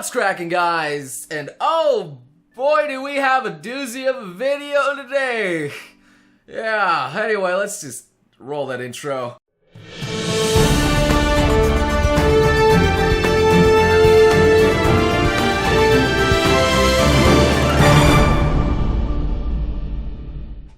What's cracking, guys? And oh boy, do we have a doozy of a video today. Yeah, anyway, let's just roll that intro.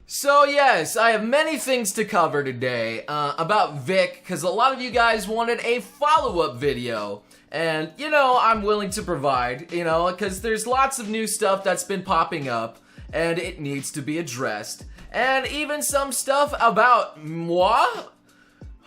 So yes, I have many things to cover today about Vic, because a lot of you guys wanted a follow-up video. And, you know, I'm willing to provide, you know, because there's lots of new stuff that's been popping up, and it needs to be addressed. And even some stuff about moi?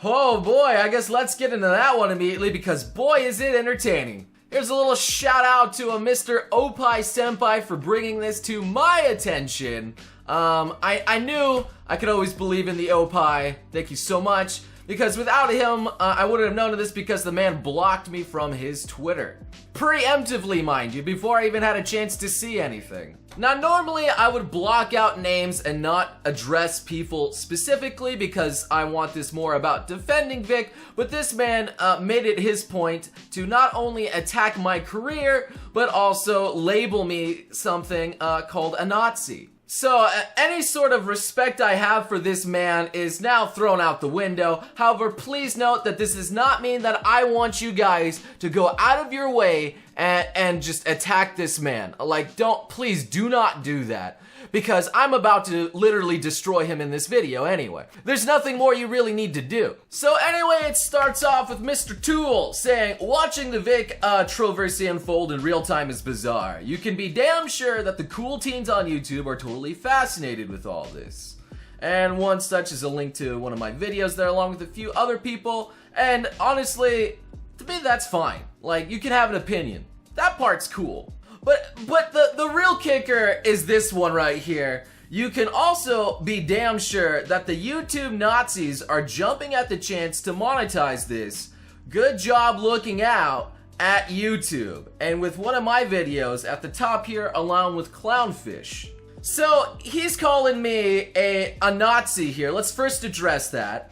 Oh boy, I guess let's get into that one immediately, because boy is it entertaining. Here's a little shout out to a Mr. Opie Senpai for bringing this to my attention. I knew I could always believe in the Opie. Thank you so much. Because without him, I wouldn't have known of this because the man blocked me from his Twitter. Preemptively, mind you, before I even had a chance to see anything. Now, normally I would block out names and not address people specifically because I want this more about defending Vic, but this man made it his point to not only attack my career, but also label me something called a Nazi. So, any sort of respect I have for this man is now thrown out the window. However, please note that this does not mean that I want you guys to go out of your way and just attack this man. Like, please do not do that. Because I'm about to literally destroy him in this video anyway. There's nothing more you really need to do. So anyway, it starts off with Mr. Tool saying, watching the Vic controversy unfold in real time is bizarre. You can be damn sure that the cool teens on YouTube are totally fascinated with all this. And one such is a link to one of my videos there along with a few other people. And honestly, to me that's fine. Like, you can have an opinion. That part's cool. But the real kicker is this one right here. You can also be damn sure that the YouTube Nazis are jumping at the chance to monetize this. Good job looking out at YouTube. And with one of my videos at the top here along with Clownfish. So he's calling me a Nazi here. Let's first address that.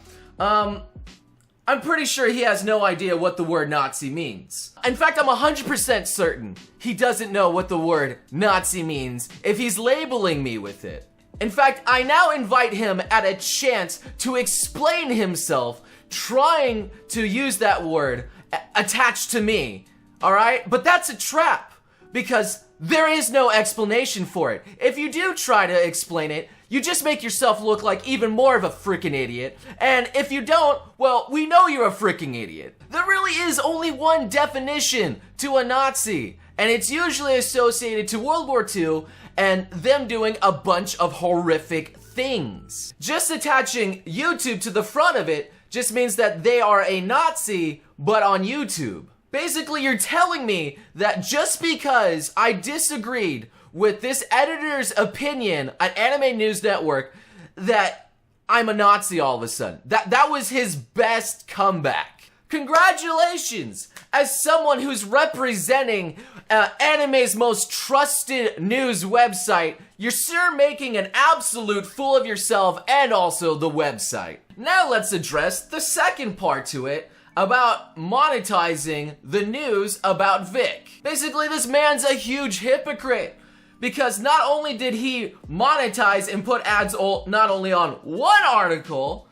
I'm pretty sure he has no idea what the word Nazi means. In fact, I'm 100% certain he doesn't know what the word Nazi means if he's labeling me with it. In fact, I now invite him at a chance to explain himself, trying to use that word attached to me, alright? But that's a trap, because there is no explanation for it. If you do try to explain it, you just make yourself look like even more of a freaking idiot. And if you don't, well, we know you're a freaking idiot. There really is only one definition to a Nazi, and it's usually associated to World War II and them doing a bunch of horrific things. Just attaching YouTube to the front of it just means that they are a Nazi, but on YouTube. Basically, you're telling me that just because I disagreed with this editor's opinion on Anime News Network, that I'm a Nazi all of a sudden. That was his best comeback. Congratulations! As someone who's representing anime's most trusted news website, you're sure making an absolute fool of yourself and also the website. Now let's address the second part to it, about monetizing the news about Vic. Basically, this man's a huge hypocrite. Because not only did he monetize and put ads not only on one article,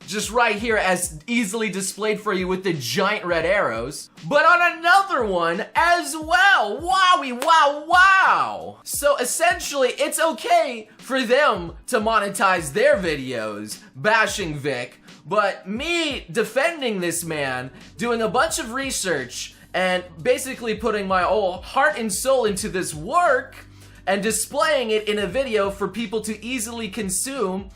just right here as easily displayed for you with the giant red arrows, but on another one as well. Wowie, wow, wow. So essentially, it's okay for them to monetize their videos bashing Vic, but me defending this man, doing a bunch of research, and basically putting my whole heart and soul into this work and displaying it in a video for people to easily consume,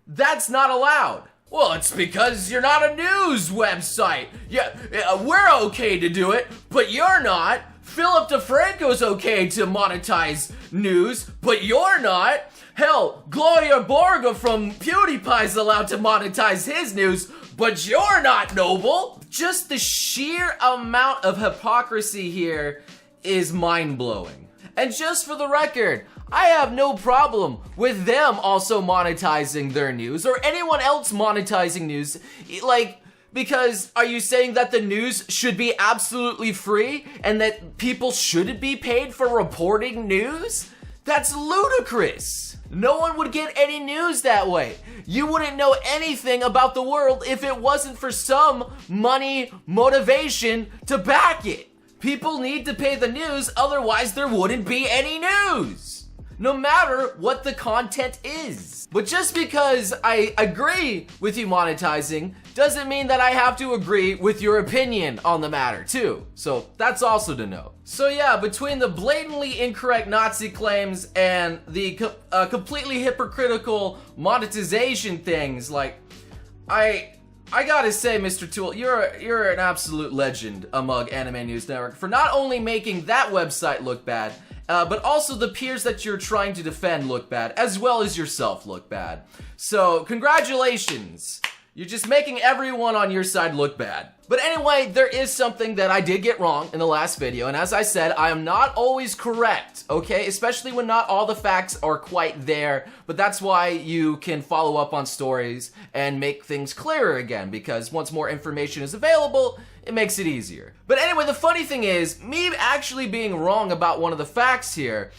that's not allowed. Well, it's because you're not a news website. Yeah, we're okay to do it, but you're not. Philip DeFranco's okay to monetize news, but you're not. Hell, Gloria Borga from PewDiePie's allowed to monetize his news, but you're not, Noble. Just the sheer amount of hypocrisy here is mind-blowing. And just for the record, I have no problem with them also monetizing their news or anyone else monetizing news. Like, Because are you saying that the news should be absolutely free and that people shouldn't be paid for reporting news? That's ludicrous. No one would get any news that way. You wouldn't know anything about the world if it wasn't for some money motivation to back it. People need to pay the news, otherwise there wouldn't be any news. No matter what the content is. But just because I agree with you monetizing doesn't mean that I have to agree with your opinion on the matter too. So that's also to note. So yeah, between the blatantly incorrect Nazi claims and the completely hypocritical monetization things, like, I gotta say, Mr. Tool, you're an absolute legend among Anime News Network for not only making that website look bad, but also the peers that you're trying to defend look bad, as well as yourself look bad. So, congratulations. You're just making everyone on your side look bad. But anyway, there is something that I did get wrong in the last video, and as I said, I am not always correct, okay? Especially when not all the facts are quite there, but that's why you can follow up on stories and make things clearer again, because once more information is available, it makes it easier. But anyway, the funny thing is, me actually being wrong about one of the facts here,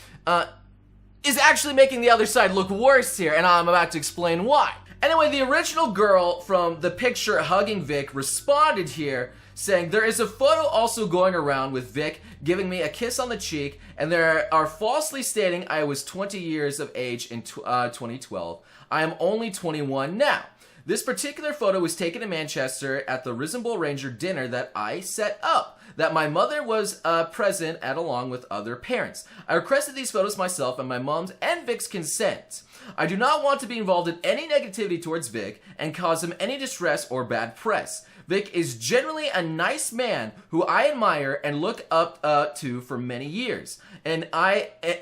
is actually making the other side look worse here, and I'm about to explain why. Anyway, the original girl from the picture hugging Vic responded here saying, there is a photo also going around with Vic giving me a kiss on the cheek, and there are falsely stating I was 20 years of age in 2012. I am only 21 now. This particular photo was taken in Manchester at the Risenbull Ranger dinner that I set up, that my mother was present at along with other parents. I requested these photos myself and my mom's and Vic's consent. I do not want to be involved in any negativity towards Vic and cause him any distress or bad press. Vic is generally a nice man who I admire and look up to for many years. And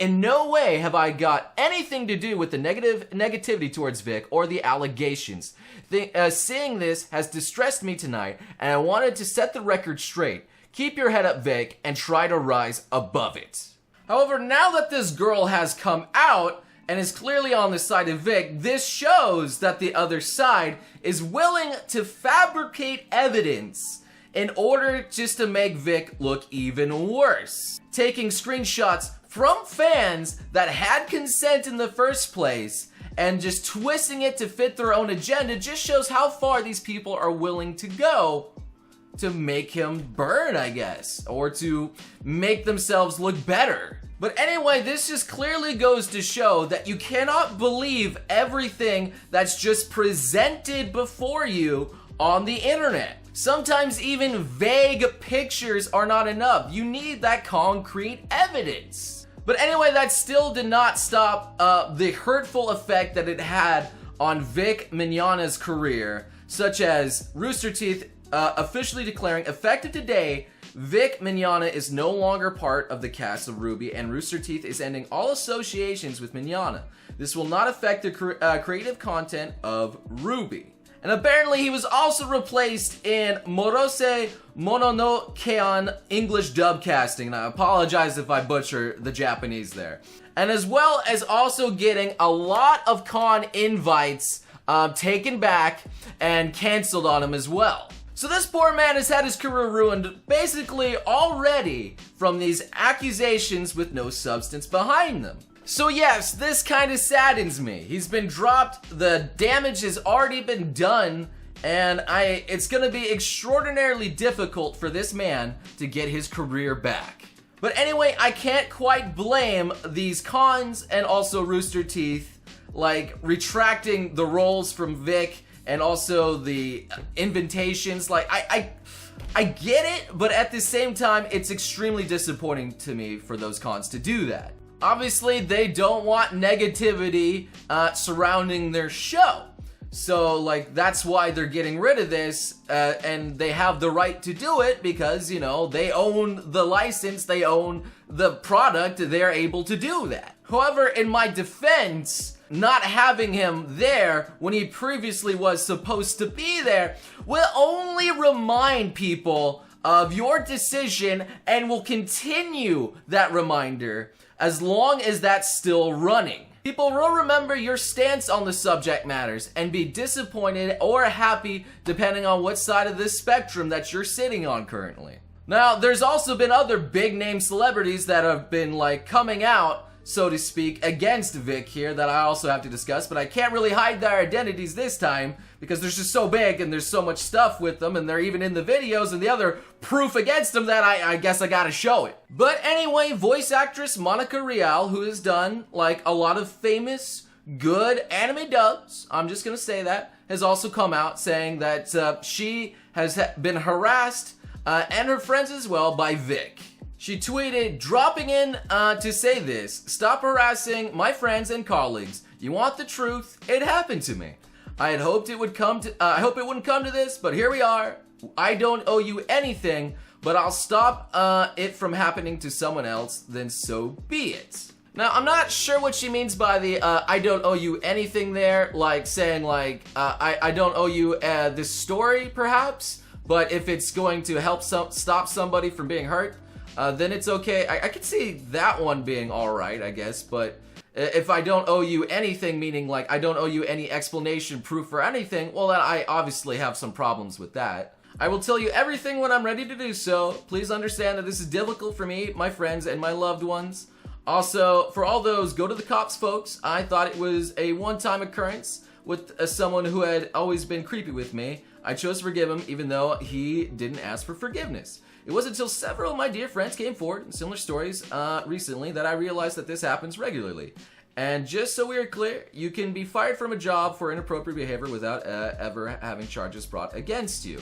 in no way have I got anything to do with the negativity towards Vic or the allegations. Seeing this has distressed me tonight, and I wanted to set the record straight. Keep your head up, Vic, and try to rise above it. However, now that this girl has come out and is clearly on the side of Vic, this shows that the other side is willing to fabricate evidence in order just to make Vic look even worse. Taking screenshots from fans that had consent in the first place and just twisting it to fit their own agenda just shows how far these people are willing to go to make him burn, I guess, or to make themselves look better. But anyway, this just clearly goes to show that you cannot believe everything that's just presented before you on the internet. Sometimes even vague pictures are not enough. You need that concrete evidence. But anyway, that still did not stop the hurtful effect that it had on Vic Mignona's career, such as Rooster Teeth officially declaring, effective today, Vic Mignona is no longer part of the cast of RWBY, and Rooster Teeth is ending all associations with Mignona. This will not affect the creative content of RWBY. And apparently he was also replaced in Morose Mononokean English dub casting, and I apologize if I butcher the Japanese there. And as well as also getting a lot of con invites taken back and canceled on him as well. So this poor man has had his career ruined basically already from these accusations with no substance behind them. So yes, this kind of saddens me. He's been dropped, the damage has already been done, and it's gonna be extraordinarily difficult for this man to get his career back. But anyway, I can't quite blame these cons and also Rooster Teeth, like retracting the roles from Vic and also the invitations. Like, I get it, but at the same time, it's extremely disappointing to me for those cons to do that. Obviously, they don't want negativity surrounding their show. So, like, that's why they're getting rid of this, and they have the right to do it because, you know, they own the license, they own the product, they're able to do that. However, in my defense, not having him there when he previously was supposed to be there will only remind people of your decision and will continue that reminder as long as that's still running. People will remember your stance on the subject matters and be disappointed or happy depending on what side of this spectrum that you're sitting on currently. Now, there's also been other big name celebrities that have been like coming out, so to speak, against Vic here that I also have to discuss, but I can't really hide their identities this time because they're just so big and there's so much stuff with them and they're even in the videos and the other proof against them that I guess I gotta show it. But anyway, voice actress Monica Rial, who has done like a lot of famous good anime dubs, I'm just gonna say that, has also come out saying that she has been harassed and her friends as well by Vic. She tweeted, dropping in to say this, stop harassing my friends and colleagues. You want the truth? It happened to me. I had hoped it would come to, I hope it wouldn't come to this, but here we are. I don't owe you anything, but I'll stop it from happening to someone else, then so be it. Now, I'm not sure what she means by the I don't owe you anything there, like saying like, I don't owe you this story perhaps, but if it's going to help stop somebody from being hurt, then it's okay. I could see that one being alright, I guess, but if I don't owe you anything, meaning like I don't owe you any explanation, proof, or anything, well then I obviously have some problems with that. I will tell you everything when I'm ready to do so. Please understand that this is difficult for me, my friends, and my loved ones. Also, for all those go to the cops folks, I thought it was a one-time occurrence with someone who had always been creepy with me. I chose to forgive him even though he didn't ask for forgiveness. It wasn't until several of my dear friends came forward in similar stories recently that I realized that this happens regularly. And just so we are clear, you can be fired from a job for inappropriate behavior without ever having charges brought against you.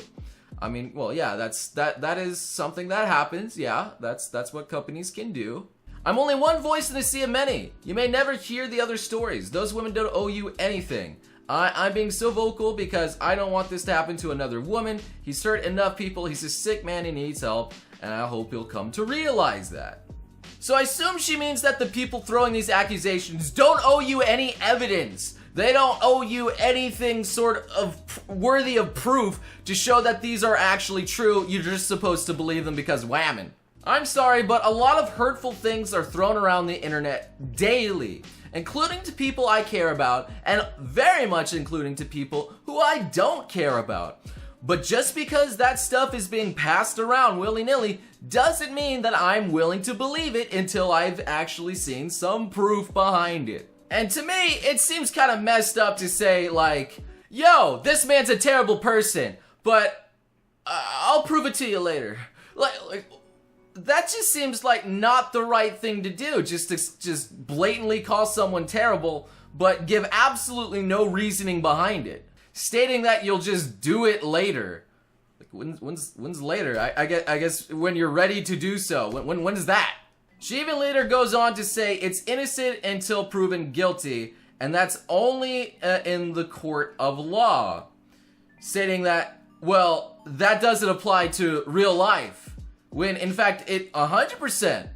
I mean, well, yeah, that is something that happens. Yeah, that's what companies can do. I'm only one voice in the sea of many. You may never hear the other stories. Those women don't owe you anything. I'm being so vocal because I don't want this to happen to another woman. He's hurt enough people. He's a sick man. He needs help. And I hope he'll come to realize that. So I assume she means that the people throwing these accusations don't owe you any evidence. They don't owe you anything sort of worthy of proof to show that these are actually true. You're just supposed to believe them because whammon. I'm sorry, but a lot of hurtful things are thrown around the internet daily, including to people I care about, and very much including to people who I don't care about. But just because that stuff is being passed around willy-nilly doesn't mean that I'm willing to believe it until I've actually seen some proof behind it. And to me, it seems kind of messed up to say like, yo, this man's a terrible person, but I'll prove it to you later. Like that just seems like not the right thing to do, just to blatantly call someone terrible, but give absolutely no reasoning behind it. Stating that you'll just do it later. Like when's later? I guess when you're ready to do so. When is that? She even later goes on to say it's innocent until proven guilty, and that's only in the court of law. Stating that, well, that doesn't apply to real life. When in fact it 100%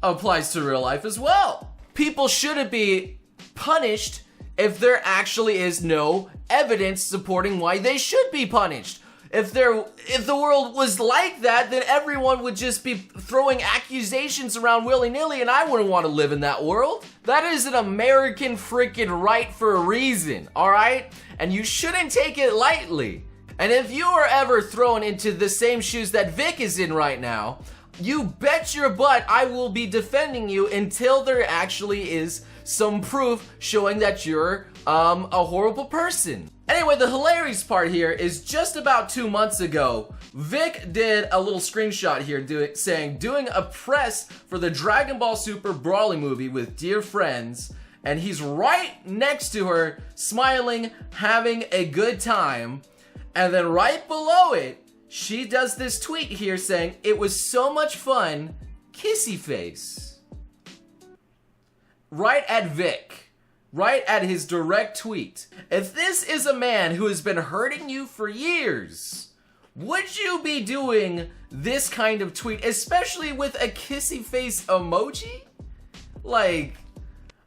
applies to real life as well. People shouldn't be punished if there actually is no evidence supporting why they should be punished. If the world was like that, then everyone would just be throwing accusations around willy-nilly, and I wouldn't want to live in that world. That is an American freaking right for a reason, alright? And you shouldn't take it lightly. And if you are ever thrown into the same shoes that Vic is in right now, you bet your butt I will be defending you until there actually is some proof showing that you're a horrible person. Anyway, the hilarious part here is just about 2 months ago, Vic did a little screenshot here doing a press for the Dragon Ball Super Brawly movie with dear friends, and he's right next to her, smiling, having a good time. And then right below it, she does this tweet here saying, it was so much fun, kissy face. Right at Vic. Right at his direct tweet. If this is a man who has been hurting you for years, would you be doing this kind of tweet, especially with a kissy face emoji? Like,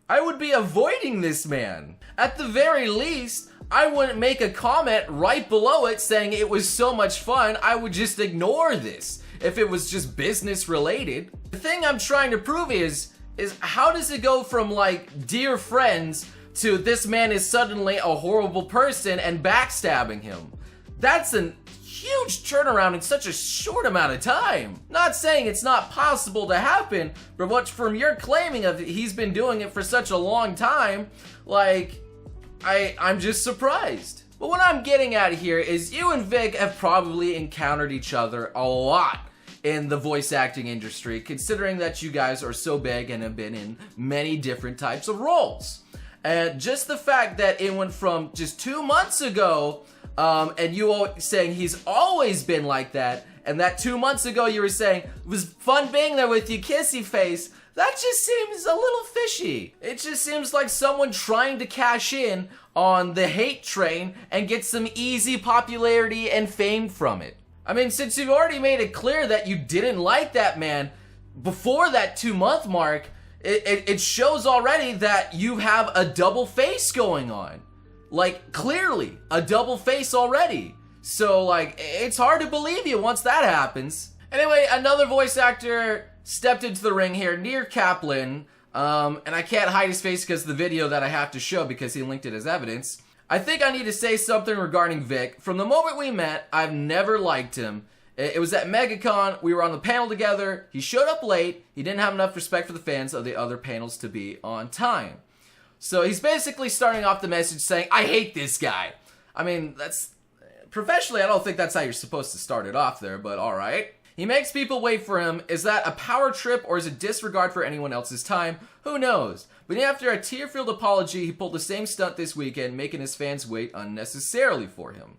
I would be avoiding this man. At the very least, I wouldn't make a comment right below it saying it was so much fun. I would just ignore this if it was just business related. The thing I'm trying to prove is, is how does it go from like dear friends to this man is suddenly a horrible person and backstabbing him? That's a huge turnaround in such a short amount of time. Not saying it's not possible to happen, but what from your claiming of he's been doing it for such a long time, like, I'm just surprised. But what I'm getting at here is you and Vic have probably encountered each other a lot in the voice acting industry, considering that you guys are so big and have been in many different types of roles. And just the fact that it went from just 2 months ago, and you saying he's always been like that, and that 2 months ago you were saying, it was fun being there with you, kissy face, that just seems a little fishy. It just seems like someone trying to cash in on the hate train and get some easy popularity and fame from it. I mean, since you've already made it clear that you didn't like that man before that 2-month mark, it shows already that you have a double face going on. Like, clearly, a double face already. So, like, it's hard to believe you once that happens. Anyway, another voice actor stepped into the ring here, Near Kaplan, and I can't hide his face because of the video that I have to show because he linked it as evidence. I think I need to say something regarding Vic. From the moment we met, I've never liked him. It was at MegaCon, we were on the panel together, he showed up late, he didn't have enough respect for the fans of the other panels to be on time. So he's basically starting off the message saying, I hate this guy. I mean, professionally, I don't think that's how you're supposed to start it off there, but alright. He makes people wait for him. Is that a power trip or is it disregard for anyone else's time? Who knows? But after a tear-filled apology, he pulled the same stunt this weekend, making his fans wait unnecessarily for him.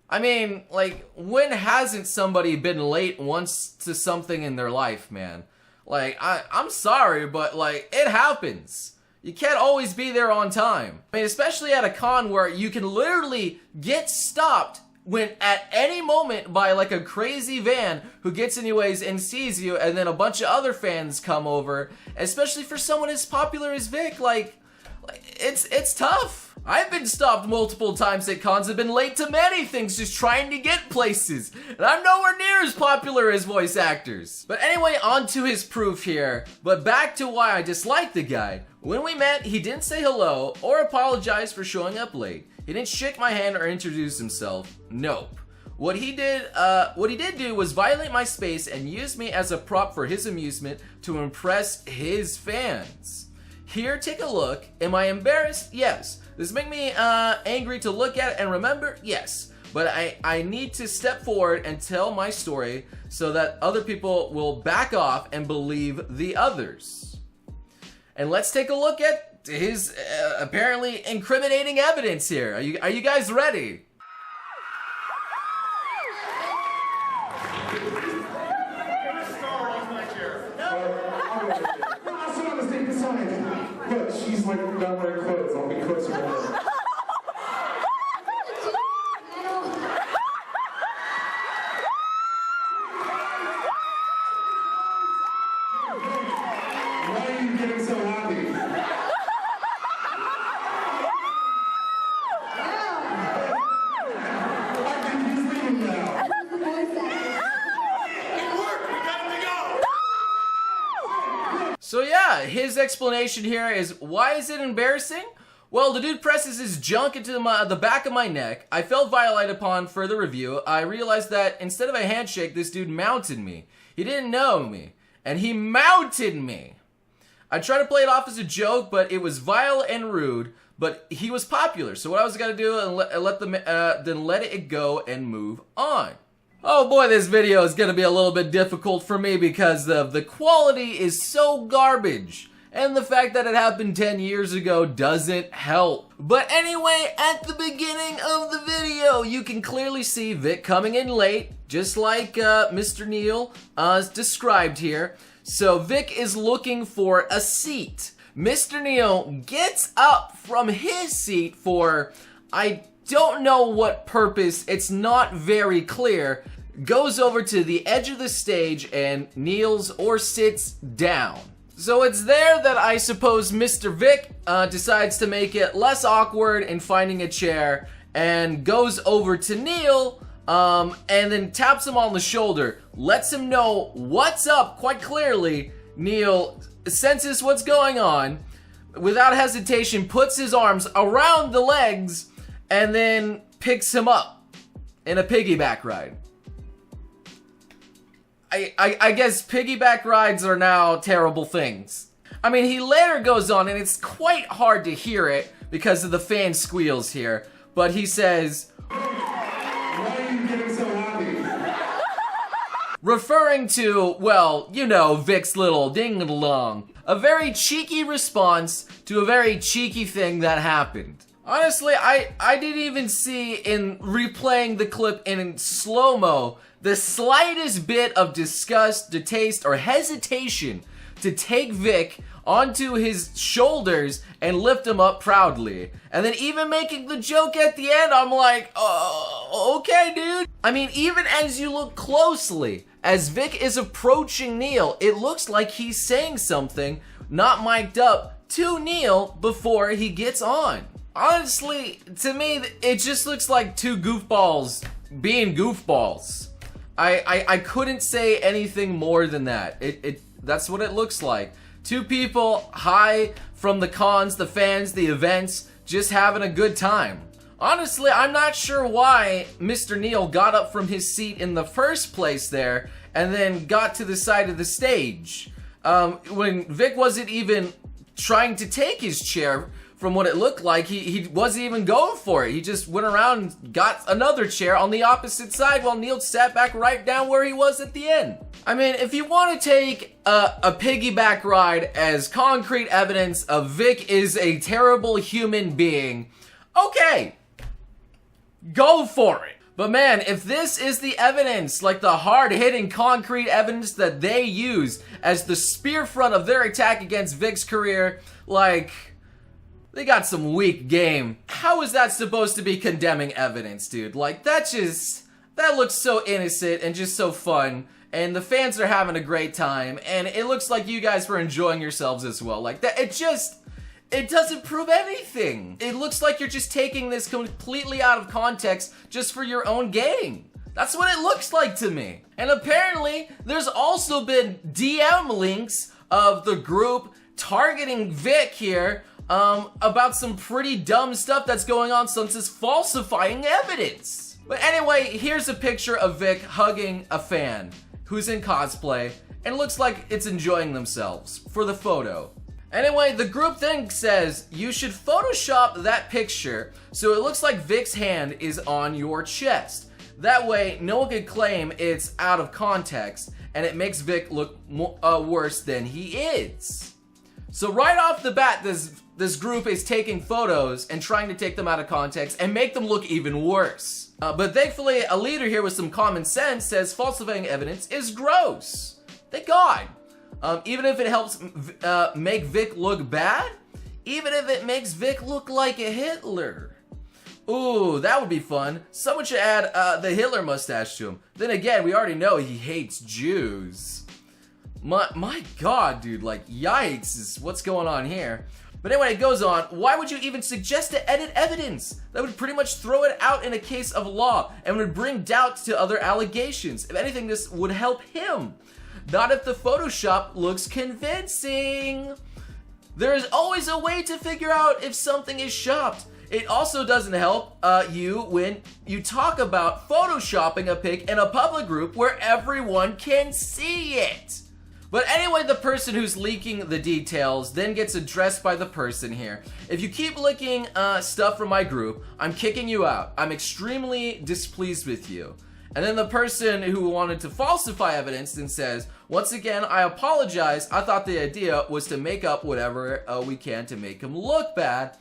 I mean, like, when hasn't somebody been late once to something in their life, man? Like, I'm sorry, but, like, it happens. You can't always be there on time. I mean, especially at a con where you can literally get stopped when at any moment by like a crazy van who gets in your ways and sees you, and then a bunch of other fans come over, especially for someone as popular as Vic, like it's tough. I've been stopped multiple times at cons, I've been late to many things just trying to get places, and I'm nowhere near as popular as voice actors. But anyway, on to his proof here, but back to why I dislike the guy. When we met, he didn't say hello or apologize for showing up late. He didn't shake my hand or introduce himself. Nope. What he did do was violate my space and use me as a prop for his amusement to impress his fans. Here, take a look. Am I embarrassed? Yes. Does it make me angry to look at and remember? Yes. But I need to step forward and tell my story so that other people will back off and believe the others. And let's take a look at his apparently incriminating evidence here. Are you guys ready? Look, she's like not wearing clothes. I'll be closer to her. Why are you getting so happy? I think he's leaving now. So yeah, his explanation here is, why is it embarrassing? Well, the dude presses his junk into the back of my neck. I felt violated upon further review. I realized that instead of a handshake, this dude mounted me. He didn't know me, and he mounted me. I tried to play it off as a joke, but it was vile and rude, but he was popular. So what I was gonna do and then let it go and move on. Oh boy, this video is gonna be a little bit difficult for me because the quality is so garbage. And the fact that it happened 10 years ago doesn't help. But anyway, at the beginning of the video, you can clearly see Vic coming in late, just like Mr. Neil described here. So Vic is looking for a seat. Mr. Neil gets up from his seat for, I don't know what purpose, it's not very clear, goes over to the edge of the stage and kneels or sits down. So it's there that I suppose Mr. Vic decides to make it less awkward in finding a chair and goes over to Neil and then taps him on the shoulder, lets him know what's up quite clearly, Neil senses what's going on, without hesitation puts his arms around the legs, and then picks him up in a piggyback ride. I guess piggyback rides are now terrible things. I mean, he later goes on, and it's quite hard to hear it because of the fan squeals here, but he says, Why are you getting so happy? referring to, well, you know, Vic's little ding-a-dong. A very cheeky response to a very cheeky thing that happened. Honestly, I didn't even see, in replaying the clip in slow-mo, the slightest bit of disgust, distaste, or hesitation to take Vic onto his shoulders and lift him up proudly. And then even making the joke at the end, I'm like, okay, dude. I mean, even as you look closely, as Vic is approaching Neil, it looks like he's saying something not mic'd up to Neil before he gets on. Honestly, to me, it just looks like two goofballs being goofballs. I couldn't say anything more than that. That's what it looks like. Two people high from the cons, the fans, the events, just having a good time. Honestly, I'm not sure why Mr. Neil got up from his seat in the first place there and then got to the side of the stage. When Vic wasn't even trying to take his chair, from what it looked like, he wasn't even going for it. He just went around and got another chair on the opposite side while Neil sat back right down where he was at the end. I mean, if you want to take a piggyback ride as concrete evidence of Vic is a terrible human being, okay, go for it. But man, if this is the evidence, like the hard-hitting concrete evidence that they use as the spear front of their attack against Vic's career, like, they got some weak game. How is that supposed to be condemning evidence, dude? Like, that looks so innocent and just so fun. And the fans are having a great time. And it looks like you guys were enjoying yourselves as well. Like, that, it doesn't prove anything. It looks like you're just taking this completely out of context just for your own gain. That's what it looks like to me. And apparently, there's also been DM links of the group targeting Vic here about some pretty dumb stuff that's going on, since it's falsifying evidence. But anyway, here's a picture of Vic hugging a fan who's in cosplay, and it looks like it's enjoying themselves for the photo. Anyway, the group then says you should Photoshop that picture so it looks like Vic's hand is on your chest. That way, no one could claim it's out of context, and it makes Vic look worse than he is. So right off the bat, this group is taking photos and trying to take them out of context and make them look even worse. But thankfully, a leader here with some common sense says falsifying evidence is gross. Thank God. Even if it helps make Vic look bad, even if it makes Vic look like a Hitler. Ooh, that would be fun. Someone should add the Hitler mustache to him. Then again, we already know he hates Jews. My God, dude, like, yikes is what's going on here. But anyway, it goes on. Why would you even suggest to edit evidence? That would pretty much throw it out in a case of law and would bring doubt to other allegations. If anything, this would help him. Not if the Photoshop looks convincing. There is always a way to figure out if something is shopped. It also doesn't help you when you talk about Photoshopping a pic in a public group where everyone can see it. But anyway, the person who's leaking the details then gets addressed by the person here. If you keep leaking stuff from my group, I'm kicking you out. I'm extremely displeased with you. And then the person who wanted to falsify evidence then says, once again, I apologize. I thought the idea was to make up whatever we can to make him look bad.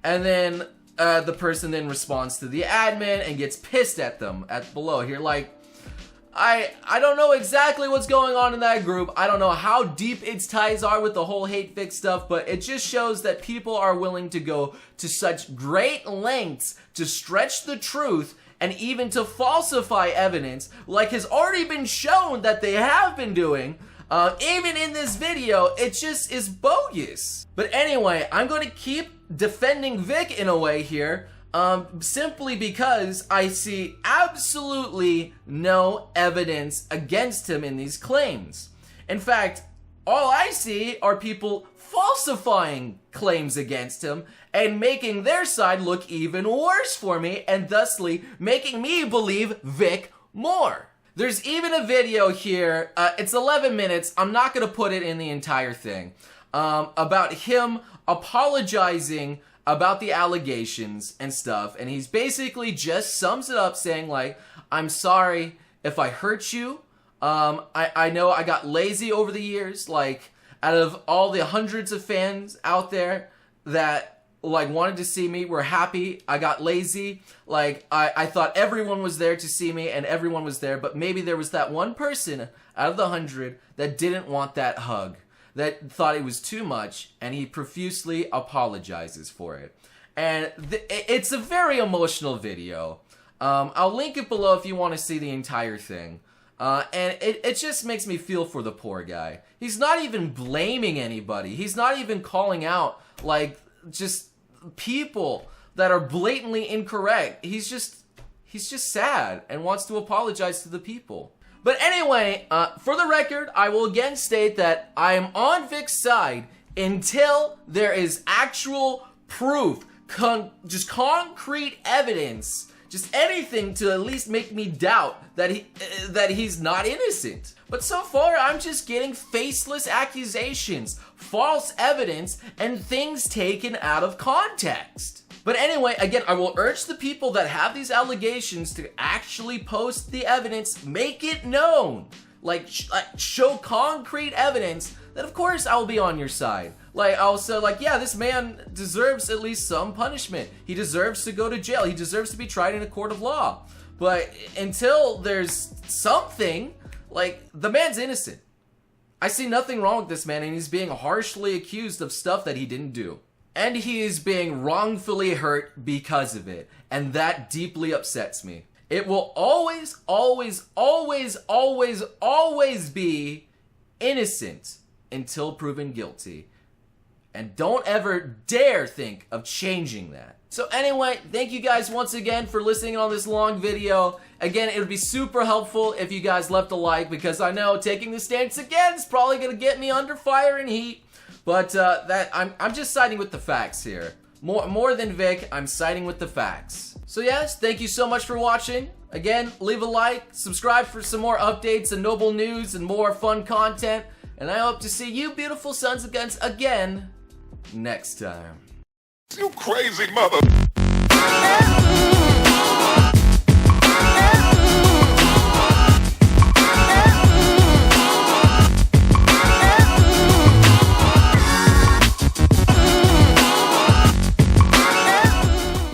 And then the person then responds to the admin and gets pissed at them below here. Like, I don't know exactly what's going on in that group. I don't know how deep its ties are with the whole hate fic stuff, but it just shows that people are willing to go to such great lengths to stretch the truth and even to falsify evidence, like has already been shown that they have been doing. Even in this video, it just is bogus. But anyway, I'm going to keep defending Vic in a way here, simply because I see absolutely no evidence against him in these claims. In fact, All I see are people falsifying claims against him and making their side look even worse for me, and thusly making me believe Vic more. There's even a video here, it's 11 minutes, I'm not gonna put it in the entire thing, about him apologizing about the allegations and stuff, and he's basically just sums it up saying like, I'm sorry if I hurt you, I know I got lazy over the years, like, out of all the hundreds of fans out there that like wanted to see me, were happy, I got lazy, like, I thought everyone was there to see me and everyone was there, but maybe there was that one person out of the 100 that didn't want that hug, that thought it was too much, and he profusely apologizes for it. And it's a very emotional video. I'll link it below if you want to see the entire thing. And it just makes me feel for the poor guy. He's not even blaming anybody. He's not even calling out, like, just people that are blatantly incorrect. He's just sad and wants to apologize to the people. But anyway, for the record, I will again state that I am on Vic's side until there is actual proof, just concrete evidence, just anything to at least make me doubt that he's not innocent. But so far, I'm just getting faceless accusations, false evidence, and things taken out of context. But anyway, again, I will urge the people that have these allegations to actually post the evidence, make it known. Like, show concrete evidence that, of course, I will be on your side. Like, I'll say, like, yeah, this man deserves at least some punishment. He deserves to go to jail. He deserves to be tried in a court of law. But until there's something, like, the man's innocent. I see nothing wrong with this man, and he's being harshly accused of stuff that he didn't do. And he is being wrongfully hurt because of it. And that deeply upsets me. It will always, always, always, always, always be innocent until proven guilty. And don't ever dare think of changing that. So anyway, thank you guys once again for listening on this long video. Again, it would be super helpful if you guys left a like, because I know taking the stance again is probably going to get me under fire and heat. But I'm just siding with the facts here. More than Vic, I'm siding with the facts. So yes, thank you so much for watching. Again, leave a like, subscribe for some more updates and noble news and more fun content. And I hope to see you beautiful sons of guns again next time. You crazy mother...